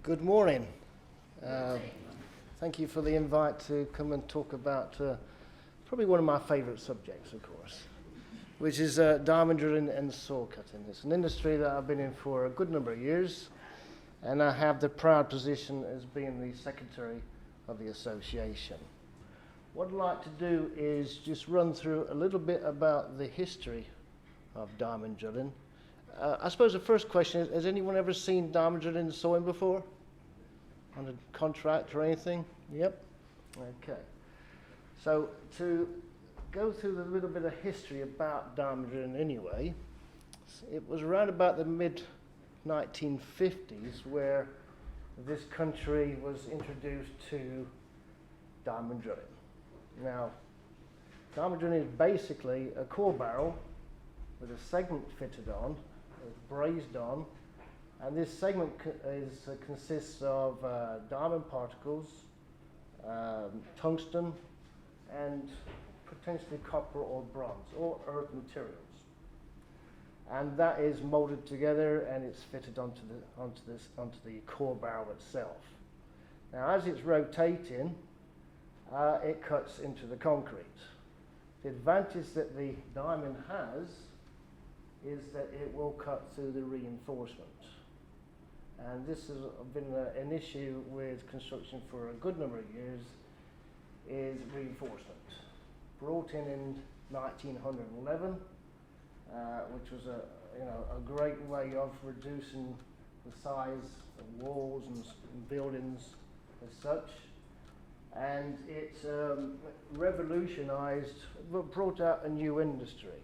Good morning. Thank you for the invite to come and talk about probably one of my favourite subjects, of course, which is diamond drilling and soil cutting. It's an industry that I've been in for a good number of years, and I have the proud position as being the secretary of the association. What I'd like to do is just run through a little bit about the history of diamond drilling. I suppose the first question is, has anyone ever seen diamond drilling and sawing before? On a contract or anything? Yep. Okay. So to go through a little bit of history about diamond drilling anyway, it was around about the mid-1950s where this country was introduced to diamond drilling. Now, diamond drilling is basically a core barrel with a segment fitted on, brazed on, and this segment consists of diamond particles, tungsten, and potentially copper or bronze, or earth materials. And that is molded together and it's fitted onto the core barrel itself. Now, as it's rotating, it cuts into the concrete. The advantage that the diamond has is that it will cut through the reinforcement. And this has been an issue with construction for a good number of years, is reinforcement. Brought in 1911, which was a great way of reducing the size of walls and buildings as such. And it revolutionized, brought out a new industry.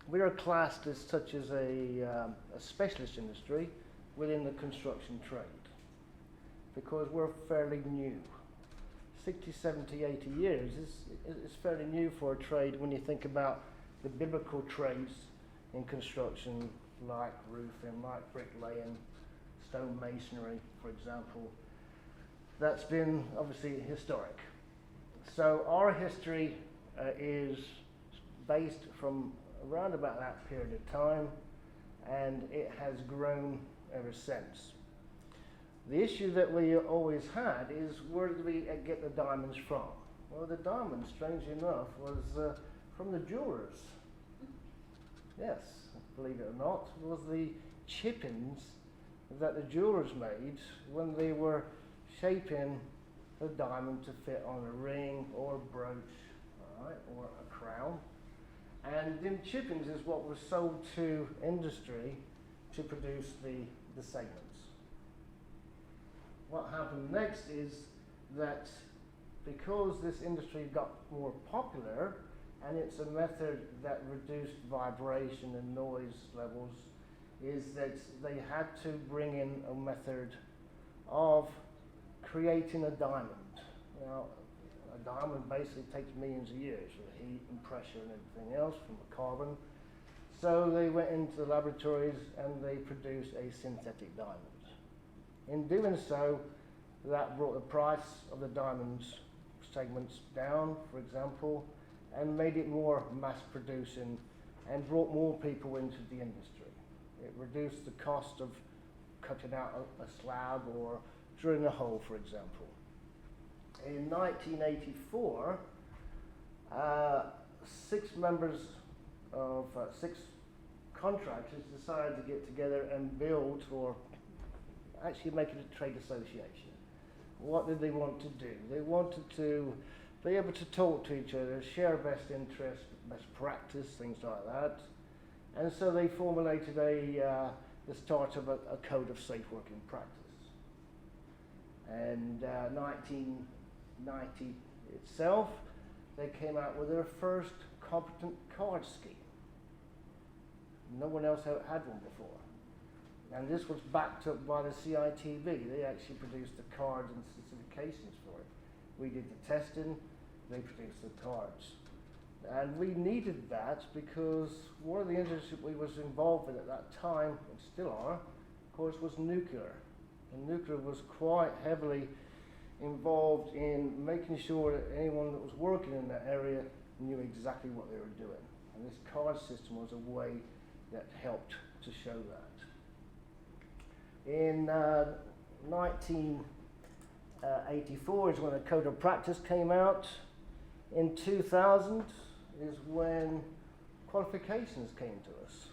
We are classed as such as a specialist industry within the construction trade because we're fairly new. 60, 70, 80 years is fairly new for a trade when you think about the biblical trades in construction, like roofing, like bricklaying, stone masonry, for example. That's been obviously historic. So our history is based from around about that period of time, and it has grown ever since. The issue that we always had is, where did we get the diamonds from? Well, the diamonds, strangely enough, was from the jewelers. Yes, believe it or not, it was the chippings that the jewelers made when they were shaping the diamond to fit on a ring or a brooch, all right, or a crown. And them chippings is what was sold to industry to produce the segments. What happened next is that because this industry got more popular, and it's a method that reduced vibration and noise levels, is that they had to bring in a method of creating a diamond. Now, a diamond basically takes millions of years with heat and pressure and everything else from the carbon. So they went into the laboratories and they produced a synthetic diamond. In doing so, that brought the price of the diamonds segments down, for example, and made it more mass producing and brought more people into the industry. It reduced the cost of cutting out a slab or drilling a hole, for example. In 1984, 6 members of 6 contractors decided to get together and build, or actually make it a trade association. What did they want to do? They wanted to be able to talk to each other, share best interests, best practice, things like that. And so they formulated the start of a code of safe working practice. And 1990 itself, they came out with their first competent card scheme. No one else had one before. And this was backed up by the CITV. They actually produced the cards and specifications for it. We did the testing, they produced the cards. And we needed that because one of the industries we was involved with at that time, and still are, of course, was nuclear. And nuclear was quite heavily involved in making sure that anyone that was working in that area knew exactly what they were doing. And this card system was a way that helped to show that. In 1984 is when the Code of Practice came out. In 2000 is when qualifications came to us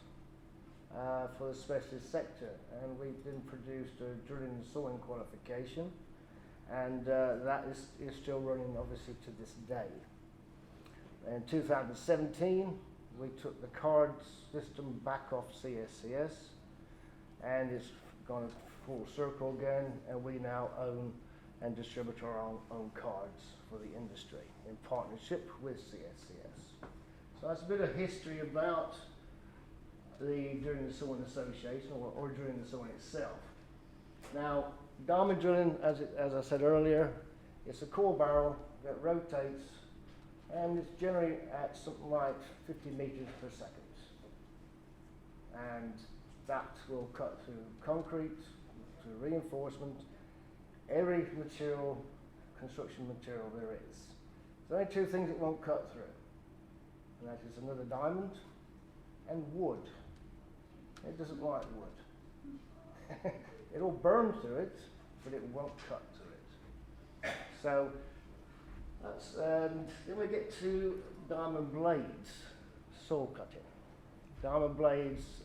for the specialist sector, and we then produced a drilling and sawing qualification, and that is still running obviously to this day. In 2017 we took the card system back off CSCS, and it's gone full circle again, and we now own and distribute our own cards for the industry in partnership with CSCS. So that's a bit of history about the Drilling and Sawing Association, or Drilling and Sawing itself. Now, diamond drilling, as I said earlier, it's a core barrel that rotates, and it's generally at something like 50 meters per second. And that will cut through concrete, through reinforcement, every material, construction material there is. There are only two things it won't cut through, and that is another diamond and wood. It doesn't like wood. It'll burn through it, but it won't cut through it. So that's, then we get to diamond blades, saw cutting. Diamond blades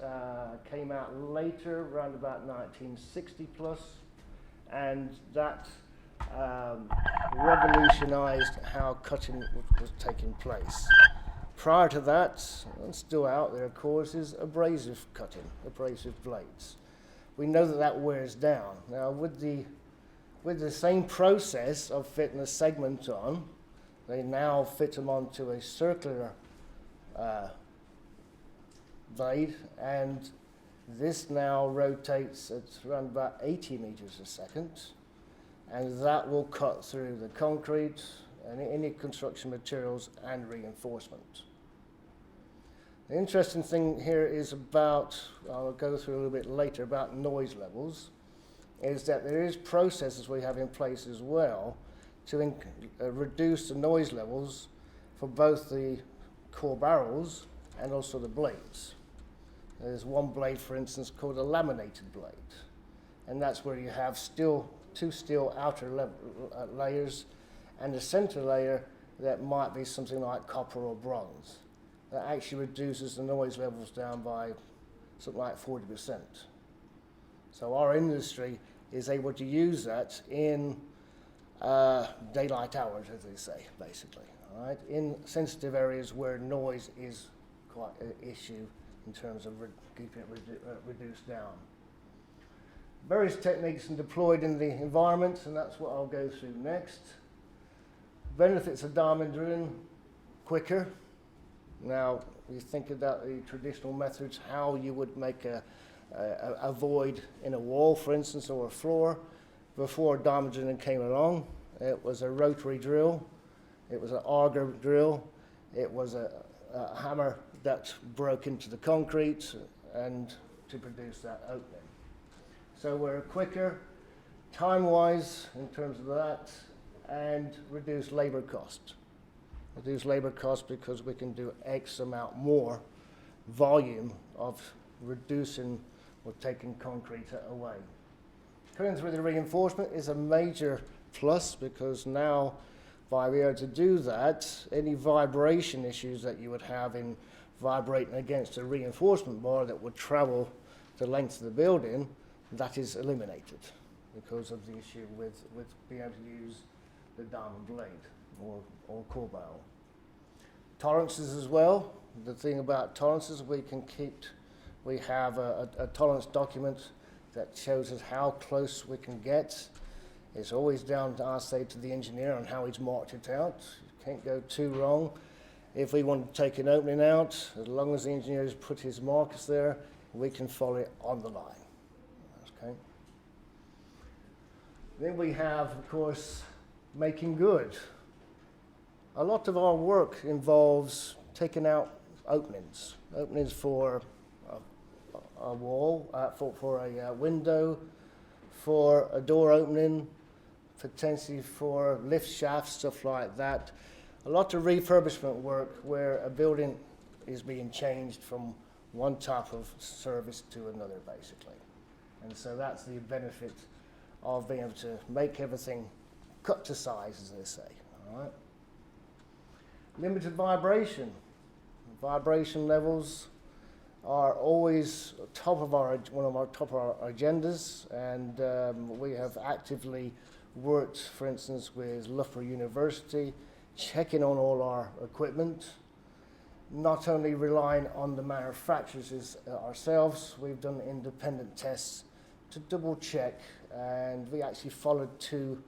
came out later, around about 1960 plus, and that revolutionized how cutting was taking place. Prior to that, and still out there of course, is abrasive cutting, abrasive blades. We know that that wears down. Now with the same process of fitting a segment on, they now fit them onto a circular blade, and this now rotates at around about 80 meters a second, and that will cut through the concrete and any construction materials and reinforcement. The interesting thing here is about, I'll go through a little bit later, about noise levels, is that there is processes we have in place as well to reduce the noise levels for both the core barrels and also the blades. There's one blade, for instance, called a laminated blade, and that's where you have two steel outer layers and a center layer that might be something like copper or bronze. That actually reduces the noise levels down by something like 40%. So our industry is able to use that in daylight hours, as they say, basically, all right? In sensitive areas where noise is quite an issue in terms of keeping it reduced down. Various techniques are deployed in the environment, and that's what I'll go through next. Benefits of diamond drilling: quicker. Now, you think about the traditional methods, how you would make a void in a wall, for instance, or a floor. Before diamond drilling came along, it was a rotary drill, it was an auger drill, it was a hammer that broke into the concrete and to produce that opening. So we're quicker, time-wise in terms of that, and reduce labor cost. Reduce labor cost because we can do X amount more volume of reducing or taking concrete away. Coming through the reinforcement is a major plus, because now by being able to do that, any vibration issues that you would have in vibrating against a reinforcement bar that would travel the length of the building, that is eliminated because of the issue with being able to use the diamond blade or core barrel. Tolerances as well. The thing about tolerances, we have a tolerance document that shows us how close we can get. It's always down to, I say, to the engineer on how he's marked it out. You can't go too wrong. If we want to take an opening out, as long as the engineer has put his markers there, we can follow it on the line. Okay. Then we have, of course, making good. A lot of our work involves taking out openings for a wall, for a window, for a door opening, potentially for lift shafts, stuff like that. A lot of refurbishment work where a building is being changed from one type of service to another, basically. And so that's the benefit of being able to make everything cut to size, as they say. All right. Limited vibration. Vibration levels are always one of our top of our agendas, and we have actively worked, for instance, with Loughborough University, checking on all our equipment, not only relying on the manufacturers ourselves. We've done independent tests to double check, and we actually followed two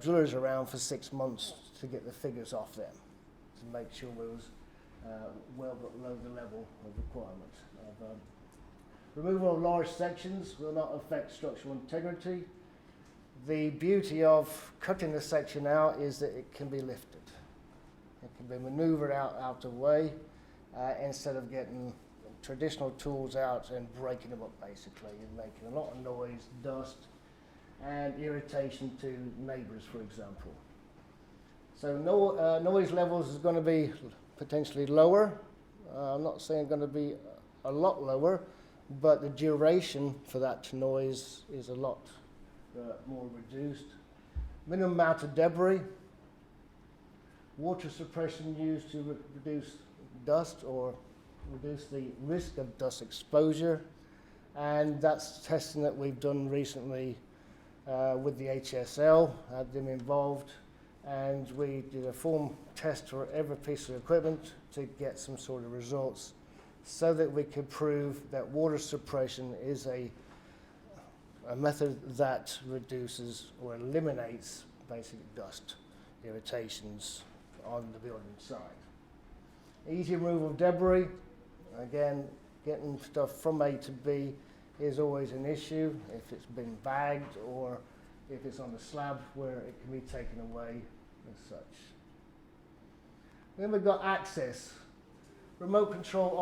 drillers around for 6 months to get the figures off them, to make sure we was well below the level of requirement. Removal of large sections will not affect structural integrity. The beauty of cutting the section out is that it can be lifted. It can be maneuvered out of the way instead of getting traditional tools out and breaking them up, basically, and making a lot of noise, dust, and irritation to neighbours, for example. So noise levels is going to be potentially lower. I'm not saying going to be a lot lower, but the duration for that noise is a lot more reduced. Minimum amount of debris. Water suppression used to reduce dust or reduce the risk of dust exposure. And that's testing that we've done recently with the HSL, had them involved. And we did a form test for every piece of equipment to get some sort of results so that we could prove that water suppression is a method that reduces or eliminates basic dust irritations on the building site. Easy removal of debris. Again, getting stuff from A to B is always an issue if it's been bagged or if it's on the slab where it can be taken away as such. Then we've got access. Remote control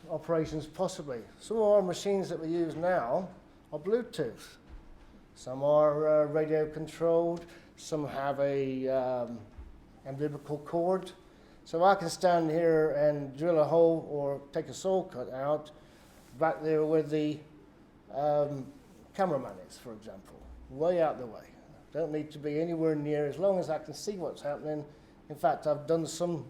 operations possibly. Some of our machines that we use now are Bluetooth. Some are radio controlled, some have a umbilical cord. So I can stand here and drill a hole or take a saw cut out back there where the cameraman is, for example, way out the way. Don't need to be anywhere near, as long as I can see what's happening. In fact, I've done some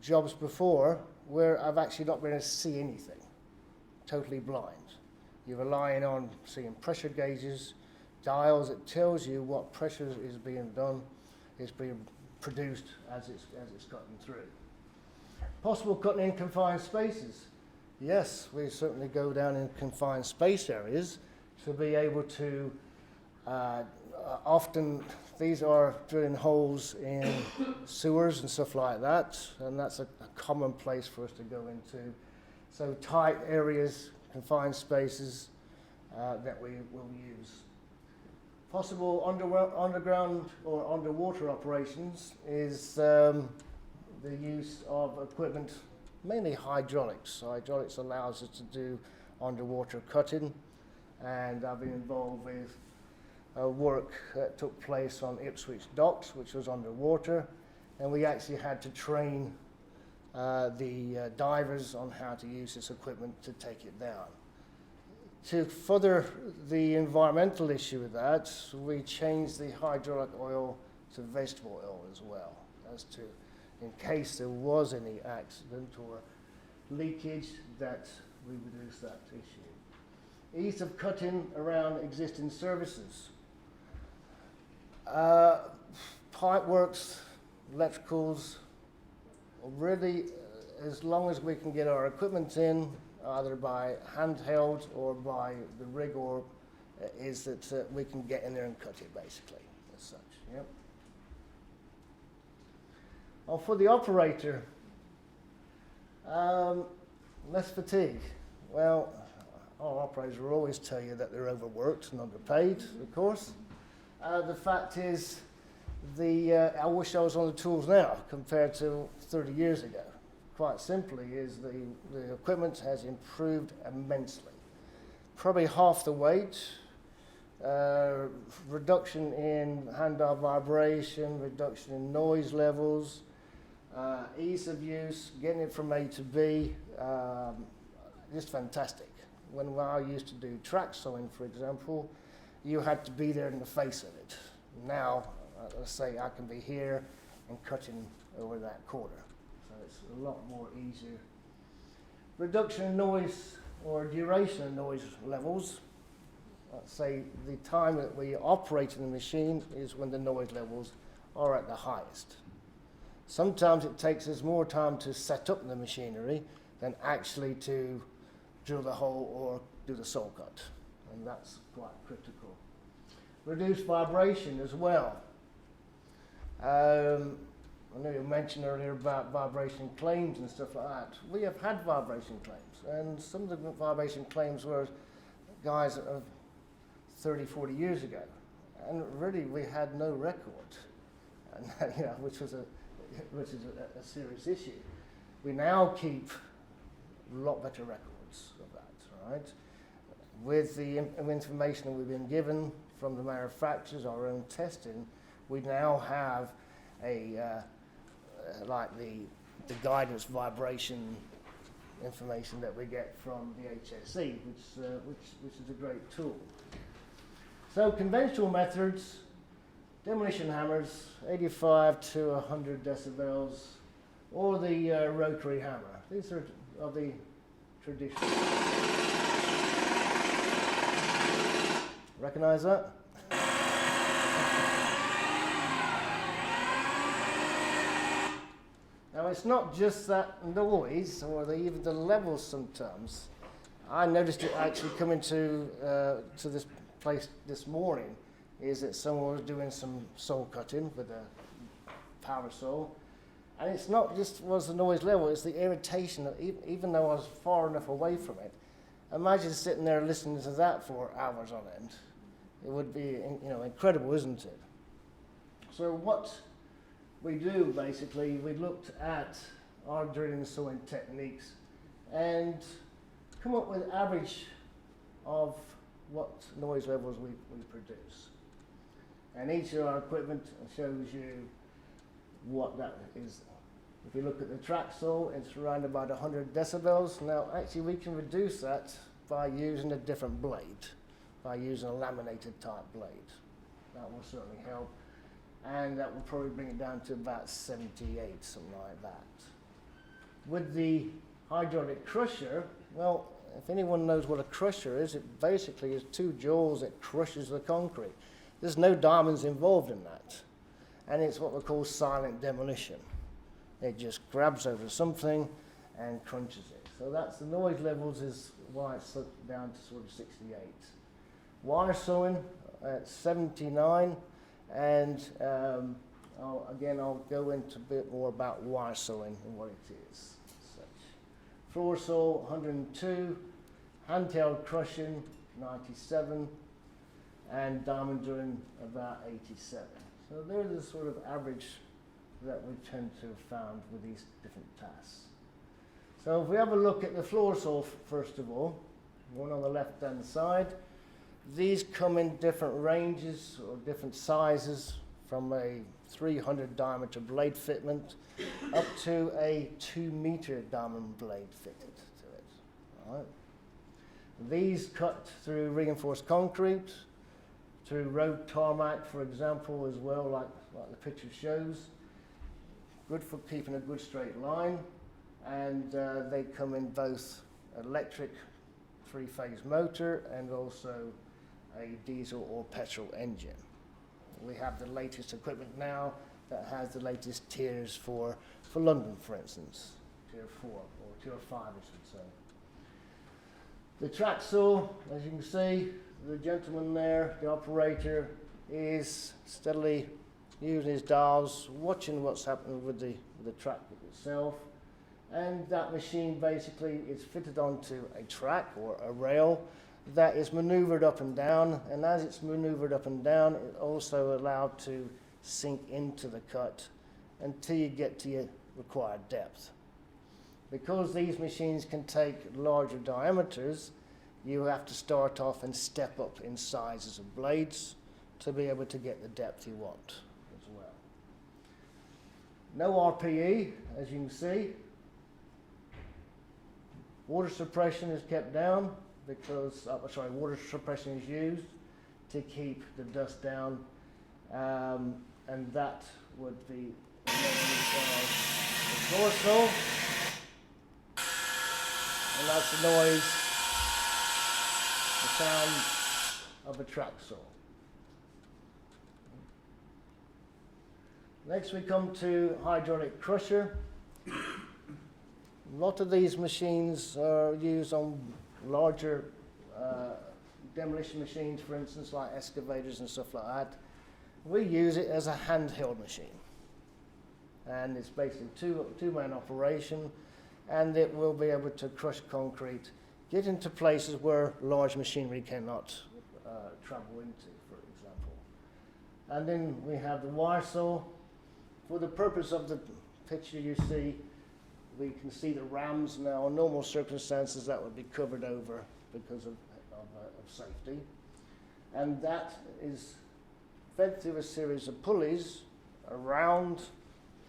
jobs before where I've actually not been able to see anything, totally blind. You're relying on seeing pressure gauges, dials. It tells you what pressure is being done, is being produced as it's cutting through. Possible cutting in confined spaces. Yes, we certainly go down in confined space areas to be able to, often these are drilling holes in sewers and stuff like that, and that's a common place for us to go into. So tight areas, confined spaces that we will use. Possible underground or underwater operations is the use of equipment, mainly hydraulics. So hydraulics allows us to do underwater cutting, and I've been involved with work that took place on Ipswich docks, which was underwater, and we actually had to train the divers on how to use this equipment to take it down. To further the environmental issue with that, we changed the hydraulic oil to vegetable oil as well, as to, in case there was any accident or leakage, that we reduce that issue. Ease of cutting around existing services. Pipe works, electricals, really, as long as we can get our equipment in, either by handheld or by the rig, or is that we can get in there and cut it, basically, as such. Yep. Well, for the operator, less fatigue. Well, our operators will always tell you that they're overworked and underpaid, of course. The fact is, I wish I was on the tools now compared to 30 years ago. Quite simply, is the equipment has improved immensely. Probably half the weight, reduction in hand-eye vibration, reduction in noise levels, ease of use, getting it from A to B, just fantastic. When I used to do track sewing, for example, you had to be there in the face of it. Now, let's say I can be here and cutting over that corner. So it's a lot more easier. Reduction in noise or duration of noise levels. Let's say the time that we operate in the machine is when the noise levels are at the highest. Sometimes it takes us more time to set up the machinery than actually to drill the hole or do the saw cut, and that's quite critical. Reduced vibration as well. I know you mentioned earlier about vibration claims and stuff like that. We have had vibration claims, and some of the vibration claims were guys that are 30, 40 years ago, and really we had no record, and, you know, which is a serious issue. We now keep a lot better records of that, right? With the information that we've been given from the manufacturers, our own testing, we now have like the guidance vibration information that we get from the HSE, which is a great tool. So conventional methods, demolition hammers, 85 to 100 decibels, or the rotary hammer. These are of the traditional. Recognize that? Now it's not just that noise, or even the levels sometimes. I noticed it actually coming to this place this morning, is that someone was doing some saw cutting with a power saw, and it's not just was the noise level, it's the irritation that even though I was far enough away from it, imagine sitting there listening to that for hours on end. It would be, you know, incredible, isn't it? So what we do basically, we looked at our drilling and sawing techniques and come up with average of what noise levels we produce. And each of our equipment shows you what that is. If you look at the track saw, it's around about 100 decibels. Now actually we can reduce that by using a different blade, by using a laminated type blade. That will certainly help. And that will probably bring it down to about 78, something like that. With the hydraulic crusher, well, if anyone knows what a crusher is, it basically is two jaws that crushes the concrete. There's no diamonds involved in that. And it's what we call silent demolition. It just grabs over something and crunches it. So that's the noise levels is why it's down to sort of 68. Wire sawing at 79. And I'll go into a bit more about wire sawing and what it is. Such. Floor saw 102, handheld crushing 97, and diamond drilling about 87. So they're the sort of average that we tend to have found with these different tasks. So if we have a look at the floor saw first of all, one on the left hand side. These come in different ranges or different sizes, from a 300 diameter blade fitment up to a 2 meter diamond blade fitted to it. All right. These cut through reinforced concrete, through road tarmac, for example, as well, like the picture shows. Good for keeping a good straight line, and they come in both electric 3-phase motor and also a diesel or petrol engine. We have the latest equipment now that has the latest tiers for London, for instance, tier 4 or tier 5, I should say. The track saw, as you can see, the gentleman there, the operator, is steadily using his dials, watching what's happening with the track itself, and that machine basically is fitted onto a track or a rail that is maneuvered up and down, and as it's maneuvered up and down, it's also allowed to sink into the cut until you get to your required depth. Because these machines can take larger diameters, you have to start off and step up in sizes of blades to be able to get the depth you want as well. No RPE, as you can see. Water suppression is kept down because, water suppression is used to keep the dust down, and that would be the floor saw, and that's the noise, the sound of a track saw. Next we come to hydraulic crusher. A lot of these machines are used on larger demolition machines, for instance, like excavators and stuff like that. We use it as a handheld machine. And it's basically two-man operation, and it will be able to crush concrete, get into places where large machinery cannot travel into, for example. And then we have the wire saw. For the purpose of the picture you see, we can see the rams. Now, in normal circumstances, that would be covered over because of safety. And that is fed through a series of pulleys around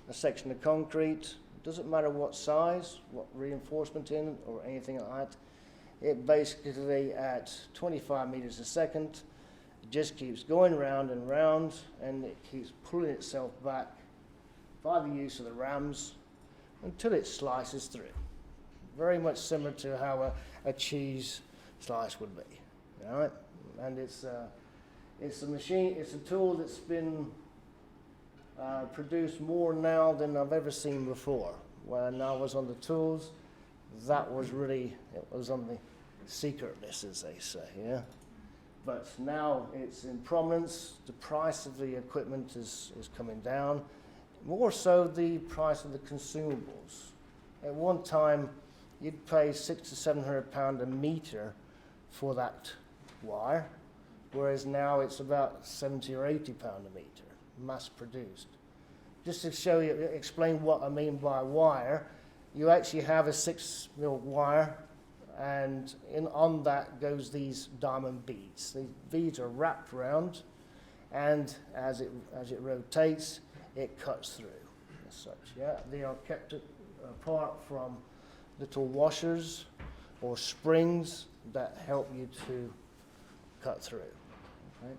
a section of concrete. It doesn't matter what size, what reinforcement in, or anything like that. It basically, at 25 meters a second, it just keeps going round and round, and it keeps pulling itself back by the use of the rams until it slices through. Very much similar to how a cheese slice would be. All right? And it's a machine, it's a tool that's been produced more now than I've ever seen before. When I was on the tools, that was really, it was on the secret list, as they say, yeah? But now it's in prominence. The price of the equipment is coming down. More so the price of the consumables. At one time, you'd pay £600 to £700 a metre for that wire, whereas now it's about £70 or £80 a metre, mass produced. Just to show you, explain what I mean by wire, you actually have a 6mm wire, and on that goes these diamond beads. The beads are wrapped around, and as it rotates, it cuts through as such. Yeah, they are kept apart from little washers or springs that help you to cut through. Okay.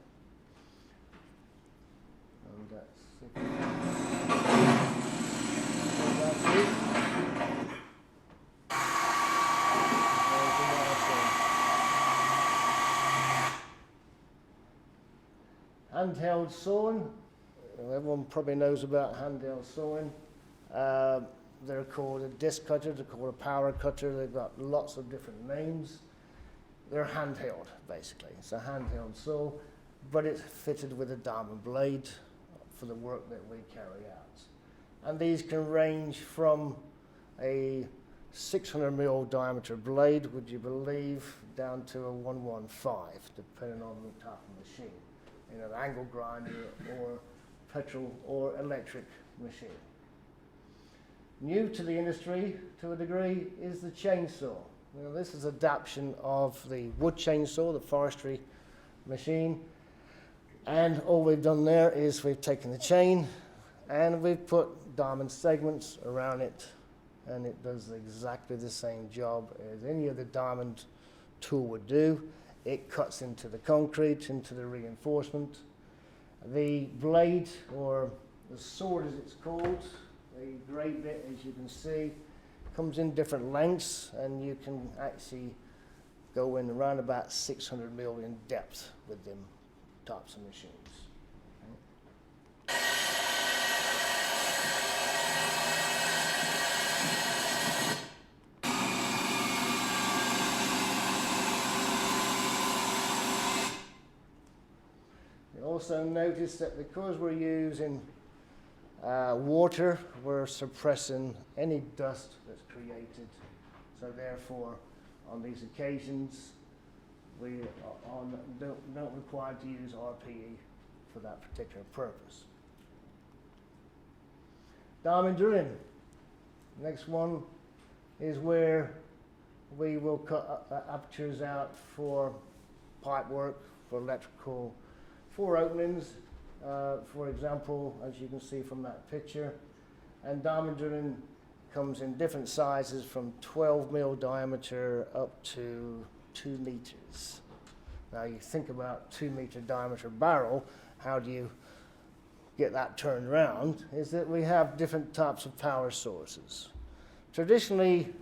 And handheld sawing. Everyone probably knows about handheld sawing. They're called a disc cutter, they're called a power cutter, they've got lots of different names. They're handheld, basically. It's a handheld saw, but it's fitted with a diamond blade for the work that we carry out. And these can range from a 600mm diameter blade, would you believe, down to a 115, depending on the type of machine. You know, an angle grinder or petrol or electric machine. New to the industry, to a degree, is the chainsaw. Now, this is adaptation of the wood chainsaw, the forestry machine. And all we've done there is we've taken the chain and we've put diamond segments around it, and it does exactly the same job as any other diamond tool would do. It cuts into the concrete, into the reinforcement. The blade, or the sword as it's called, the grey bit, as you can see, comes in different lengths, and you can actually go in around about 600mm in depth with them types of machines. You also notice that because we're using water, we're suppressing any dust that's created. So therefore, on these occasions, we are not required to use RPE for that particular purpose. Diamond drilling. Next one is where we will cut apertures out for pipe work, for electrical, for openings, for example, as you can see from that picture. And diamond drilling comes in different sizes from 12mm diameter up to 2 meters. Now you think about 2-meter diameter barrel, how do you get that turned around? Is that we have different types of power sources. Traditionally,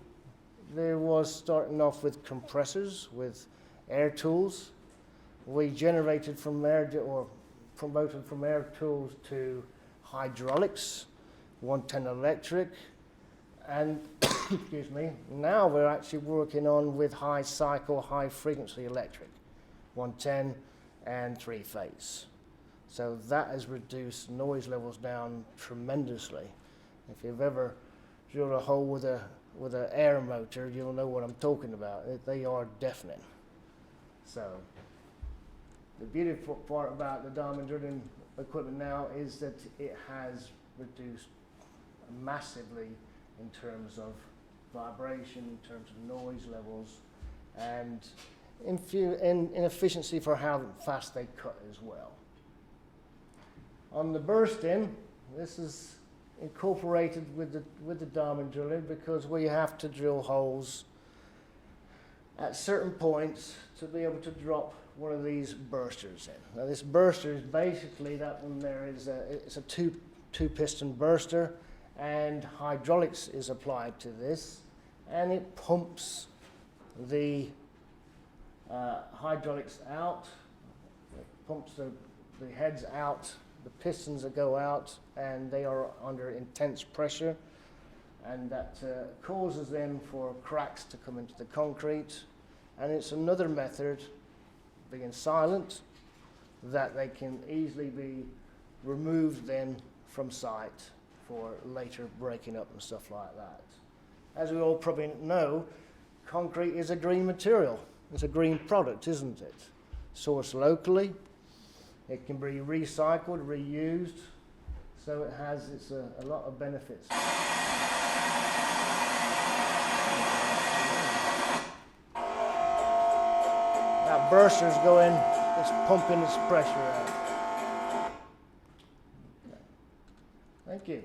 there was starting off with compressors, with air tools. We generated from air, or promoted from air tools to hydraulics, 110 electric, and excuse me, now we're actually working on with high cycle, high frequency electric, 110 and 3-phase. So that has reduced noise levels down tremendously. If you've ever drilled a hole with an air motor, you'll know what I'm talking about. They are deafening. So the beautiful part about the diamond drilling equipment now is that it has reduced massively in terms of vibration, in terms of noise levels, and in efficiency for how fast they cut as well. On the bursting, this is incorporated with the diamond drilling because we have to drill holes at certain points to be able to drop one of these bursters in. Now this burster is basically, that one there is it's a two piston burster, and hydraulics is applied to this, and it pumps the hydraulics out, it pumps the heads out, the pistons that go out, and they are under intense pressure, and that causes them for cracks to come into the concrete. And it's another method, being silent, that they can easily be removed then from site for later breaking up and stuff like that. As we all probably know, concrete is a green material. It's a green product, isn't it? Sourced locally. It can be recycled, reused, so it has a lot of benefits. That burster's going, it's pumping its pressure out. Thank you.